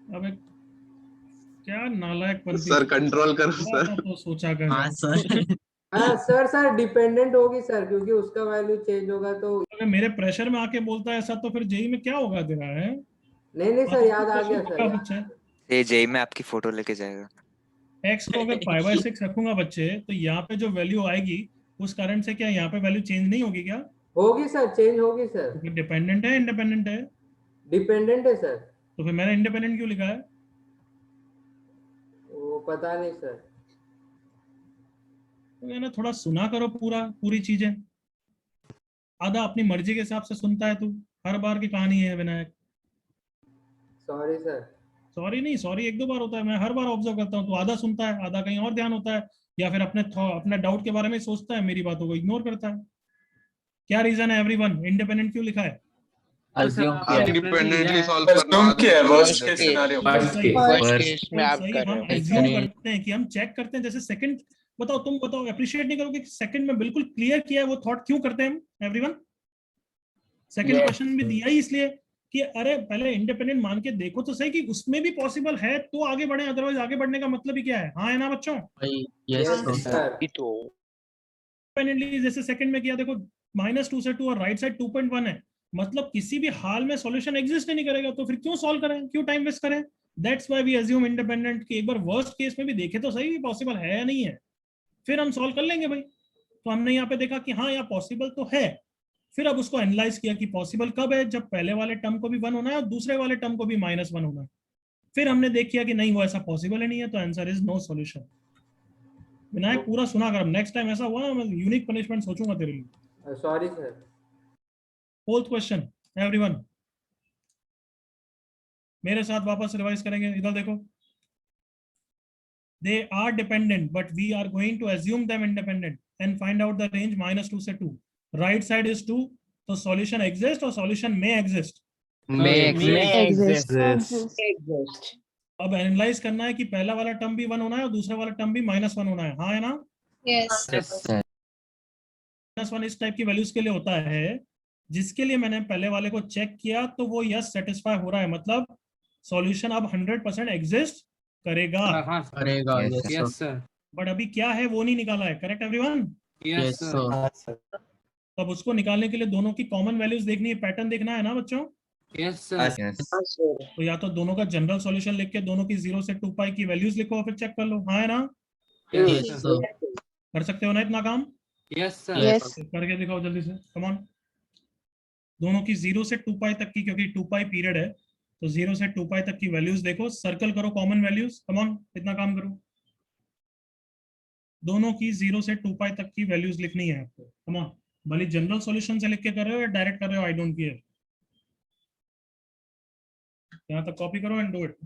अब एक क्या नालायक पंथी सर कंट्रोल करो थोड़ा सर। सा तो सोचा कर। हाँ सर डिपेंडेंट होगी सर, क्योंकि उसका वैल्यू चेंज होगा तो। अगर मेरे प्रेशर में आके बोलता है ऐसा तो फिर जेई में क्या होगा तेरा है? नहीं सर याद आ गया होगा सर। बच्चे। ये जेई में आपकी फोटो लेके जाएगा। एक्स को अगर 5/6 रखूंगा बच्चे तो यहाँ पे जो वैल्यू आएगी उस कारण से क्या यहाँ पे वैल्यू चेंज नहीं होगी क्या? होगी सर, चेंज होगी सर। तो फिर डिपेंडेंट है इंडिपेंडेंट है? डिपेंडेंट है सर। तो फिर मैंने इंडिपेंडेंट क्यों लिखा है? वो पता नहीं सर। तो मैंने थोड़ा सुना करो पूरी चीजें। आधा अपनी मर्जी के हिसाब से सुनता है तू, हर बार की कहानी है विनायक। Sorry sir. सॉरी नहीं, सॉरी एक दो बार होता है, मैं हर बार ऑब्जर्व करता हूँ। तू आधा सुनता है, आधा कहीं और ध्यान होता है, या फिर अपने डाउट के बारे में सोचता है, मेरी बातों को इग्नोर करता है। क्या रीजन है एवरीवन, इंडिपेंडेंट क्यों लिखा है? इंडिपेंडेंटली सॉल्व करना Assume आगे किया है, तो worst case scenario। Worst case में आप सही, कर रहे हम हो। एज्यूम करते हैं कि हम चेक करते हैं, जैसे सेकंड। बताओ, तुम बताओ, अप्रिशिएट नहीं करोगे कि सेकंड में बिल्कुल क्लियर किया है वो थॉट क्यों करते हैं हम एवरीवन? सेकंड क्वेश्चन भी दिया ही इसलिए कि अरे पहले इंडिपेंडेंट मान के देखो तो सही कि उसमें भी पॉसिबल है तो आगे बढ़े, अदरवाइज आगे बढ़ने का मतलब ही क्या है? हाँ है ना बच्चों? इंडिपेंडेंटली जैसे सेकंड में किया, देखो -2 से 2 और राइट साइड 2.1 है, मतलब किसी भी हाल में सॉल्यूशन एग्जिस्ट नहीं करेगा, तो फिर क्यों सॉल्व करें, क्यों टाइम वेस्ट करें? That's why we assume independent कि एक बार वर्स्ट केस में भी देखे तो सही पॉसिबल है या नहीं है, फिर हम सॉल्व कर लेंगे भाई। तो हमने यहाँ पे देखा कि हाँ यहाँ पॉसिबल तो है, फिर अब उसको एनालाइज किया कि पॉसिबल कब है, जब पहले वाले टर्म को भी 1 होना है और दूसरे वाले टर्म को भी -1 होना है। फिर हमने देख किया कि नहीं वो ऐसा पॉसिबल ही नहीं है, तो answer is no solution. Vinayak पूरा सुना कर, नेक्स्ट टाइम ऐसा हुआ ना मैं यूनिक पनिशमेंट सोचूंगा तेरे लिए। Sorry sir. Fourth question everyone, मेरे साथ वापस रिवाइज करेंगे, इधर देखो। They are dependent, but we are going to assume them independent and find out the range -2 से 2. Right side is 2, तो solution exists और solution may exist. May exist. अब एनालाइज करना है कि पहला वाला टर्म भी 1 होना है और दूसरा वाला टर्म भी -1 होना है। हाँ है ना? Yes. -1 इस टाइप की वैल्यूज के लिए होता है जिसके लिए मैंने पहले वाले को चेक किया तो वो यस सेटिस्फाई हो रहा है, मतलब सॉल्यूशन अब 100% एग्जिस्ट करेगा। करेगा। Yes sir. बट अभी क्या है वो नहीं निकाला है, करेक्ट एवरीवन? Yes sir. तब उसको निकालने के लिए दोनों की कॉमन वैल्यूज देखनी है, पैटर्न देखना है ना बच्चों? Yes sir. तो या तो दोनों का जनरल सॉल्यूशन लिख के दोनों की 0 से 2 पाई की वैल्यूज लिखो और फिर चेक कर लो। हाँ है ना? कर सकते हो ना इतना काम? Yes sir. करके दिखाओ जल्दी से, कम ऑन। दोनों की 0 से 2 पाई तक की, क्योंकि 2 पाई पीरियड है तो 0 से 2 पाई तक की वैल्यूज देखो, सर्कल करो कॉमन वैल्यूज, कम ऑन इतना काम करो। दोनों की 0 से 2 पाई तक की वैल्यूज लिखनी है आपको, कम ऑन। भले जनरल सॉल्यूशन से लिख के कर रहे हो या डायरेक्ट कर रहे हो, आई डोंट केयर। यहाँ तक कॉपी करो एंड डू इट।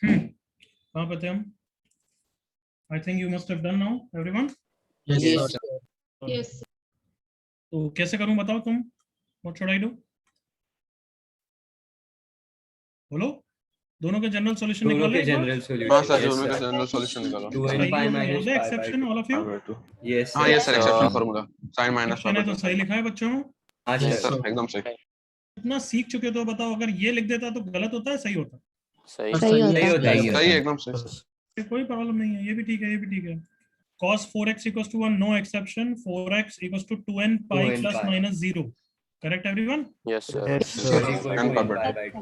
कहाँ पे थे हम? I think you must have done now, everyone. Yes, Yes. तो कैसे करूं बताओ तुम? What should I do? बोलो, दोनों के जनरल सॉल्यूशन निकालो एक बार। हाँ सर, दोनों का जनरल सॉल्यूशन निकालो। Exception, all of you. Yes sir, exception formula sin minus Exception है तो सही लिखा है बच्चों। yes sir, एकदम सही। इतना सीख चुके हो तो बताओ, अगर ये लिख देता तो गलत होता है सही होता? सही सही होता है। सही है, एकदम सही। कोई प्रॉब्लम नहीं है, ये भी ठीक है, ये भी ठीक है। cos 4x equals to 1, no exception. 4x equals to 2n pi plus minus 0. Correct everyone? Yes sir.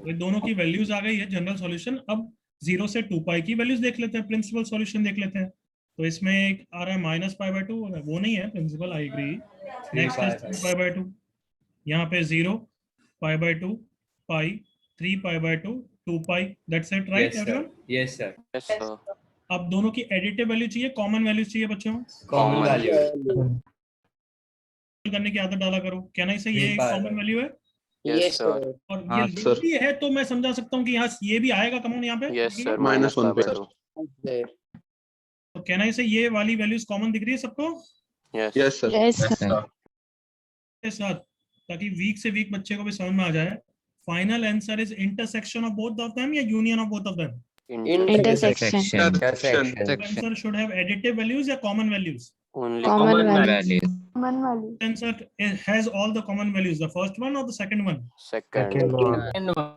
ये दोनों की वैल्यूज आ गई है जनरल सॉल्यूशन। अब 0 से 2 पाई की वैल्यूज देख लेते हैं, प्रिंसिपल सॉल्यूशन देख लेते हैं। तो इसमें एक आ रहा है माइनस पाई बाय 2, वो नहीं है principle, I agree. Next is 3 pi by 2, यहाँ पे 0 pi by 2 pi 3 pi by 2 2 pi, that's it, right everyone? Yes sir. Yes sir. अब दोनों की एडिटिव वैल्यू चाहिए, कॉमन वैल्यूज चाहिए बच्चों। कॉमन वैल्यू करने की आदत डाला करो। कहना से ये कॉमन वैल्यू है। Yes sir. और ये लिखती है तो मैं समझा सकता हूँ कि यहाँ ये भी आएगा कॉमन यहाँ पे। Yes sir. -1 पे सर। तो कहना से ये वाली वैल्यूज कॉमन दिख रही है सबको? Yes sir. Yes, sir. के साथ, ताकि वीक से वीक बच्चे को भी समझ में आ जाए। Final answer is intersection of both of them या union of both of them? Intersection. Answer should have additive values या common values? Only Common values. Common value. Answer has all the common values, the first one or the second one? second.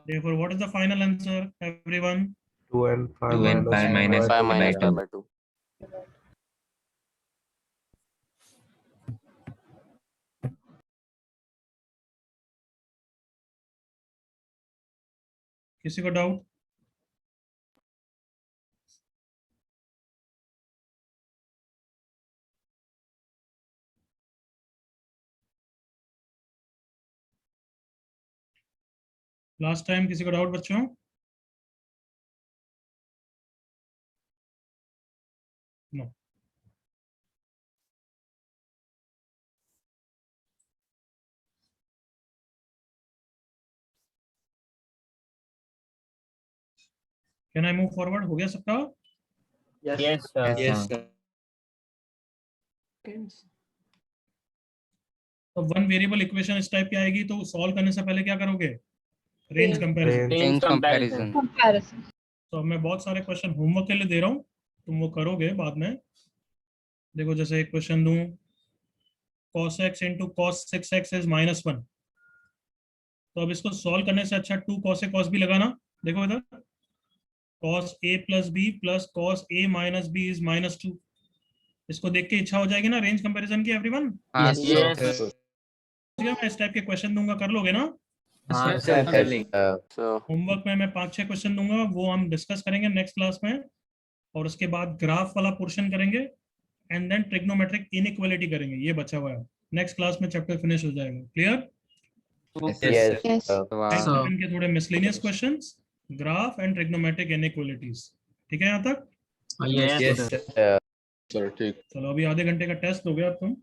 Therefore, what is the final answer, everyone? 2n pi minus 5 pi minus by 5 by 2. किसी को डाउट? लास्ट टाइम किसी को डाउट बच्चों? No. Can I move forward? हो गया सबका? Yes sir. तो वन वेरिएबल इक्वेशन इस टाइप की आएगी तो सॉल्व करने से पहले क्या करोगे? Range comparison. Comparison. तो अब मैं बहुत सारे क्वेश्चन होमवर्क के लिए दे रहा हूँ, तुम वो करोगे बाद में। देखो जैसे एक क्वेश्चन दूं, cos x into cos 6x is -1। तो अब इसको सॉल्व करने से अच्छा 2 cos a cos b लगाना। देखो इधर, cos a plus b plus cos a minus b is -2। इसको देख के इच्छा हो जाएगी ना रेंज कंपैरिजन की एवरीवन? मैं इस टाइप के क्वेश्चन दूंगा, कर लोगे ना? होमवर्क में मैं 5-6 क्वेश्चन दूंगा, वो हम डिस्कस करेंगे नेक्स्ट क्लास में। और उसके बाद ग्राफ वाला पोर्शन करेंगे एंड देन ट्रिग्नोमेट्रिक इनइक्वालिटी करेंगे। ये बचा हुआ है, नेक्स्ट क्लास में चैप्टर फिनिश हो जाएगा। क्लियर? Yes. के थोड़े miscellaneous questions, graph and trigonometric inequalities. ठीक है यहाँ तक? सर ठीक। चलो अभी आधे घंटे का टेस्ट हो गया अब तुम